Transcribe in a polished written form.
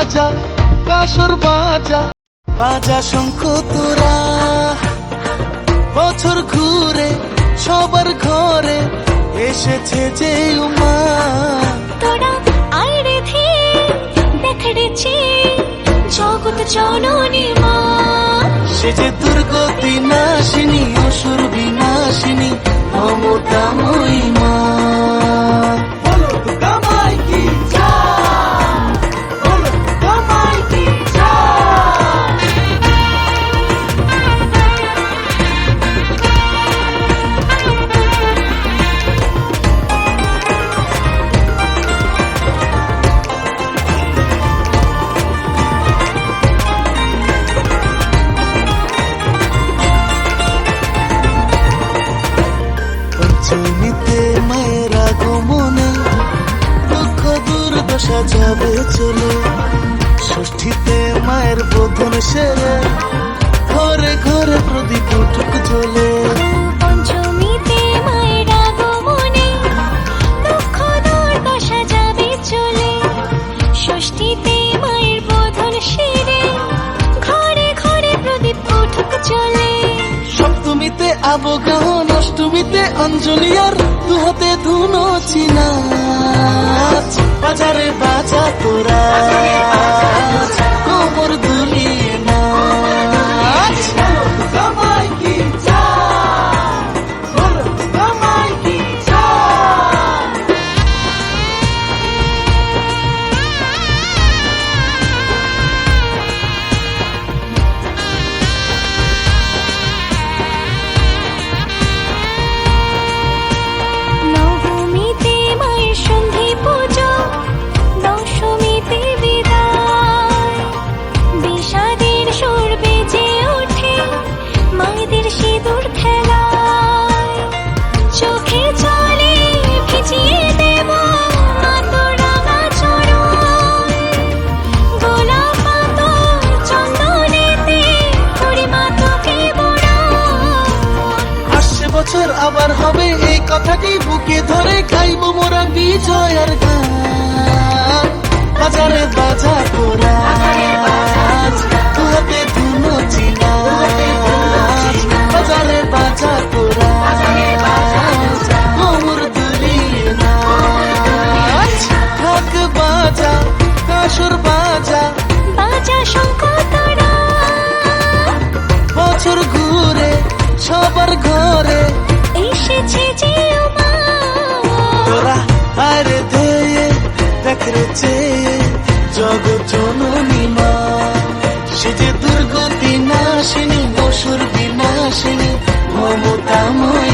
বাজা কাসর বাজা, বাজা শঙ্খ তোরা। বছর ঘুরে সবার ঘরে এসেছে যে উমা, তোরা আয় রে ধে দেখ রে চে জগৎ জননী মা। সে যে দুর্গতি নাশিনী অসুর বিনাশিনী মমতাময়ী মা। পঞ্চমীতে মায়ের আগমনে দুঃখ দুর্দশা যাবে চলে, ষষ্ঠীতে মায়ের বোধন সেরে ঘরে ঘরে প্রদীপ উঠুক জ্বলে। পঞ্চমীতে মায়ের আগমনে দুঃখ দুর্দশা যাবে চলে, ষষ্ঠীতে মায়ের বোধন সেরে ঘরে ঘরে প্রদীপ উঠুক জ্বলে। সপ্তমীতে আবগাহন, অষ্টমীতে অঞ্জলি আর দুহাতে ধুনো চিনাচ। বাজারে বাজা তোরা কোমর দুলিয়ে নাচ। জামাই কি চায়, বলো জামাই কি চায়। নবমীতে মায়ের সন্ধি পুজো, দশমীতে বিদায়, বিষাদের সুর বেজে ওঠে মায়েদের সিঁদুর খেলায়। চোখে জলে ভিজিয়ে দেব মা তোরা চরণ, গোলাপ পাতা চন্দনেতে করি মা তোকে বরণ। আসছে বছর আবার হবে এই কথাটি বুকে ধরে গাইব মোরা বিজয়ের গান। বাজারে বাজা তোরা দুহাতে ধুনো চিনাচ। বাজারে বাজা তোরা কোমর দুলিয়ে নাচ। ঢাক বাজা কাসর বাজা, বাজা শঙ্খ তোরা। বছর ঘুরে সবার ঘরে এসেছে যে মা, তোরা আরে ধেয়ে দেখ রে চেয়ে জগৎ জননী মা। সে যে দুর্গতি নাশিনী অসুর বিনাশিনী মমতাময়ী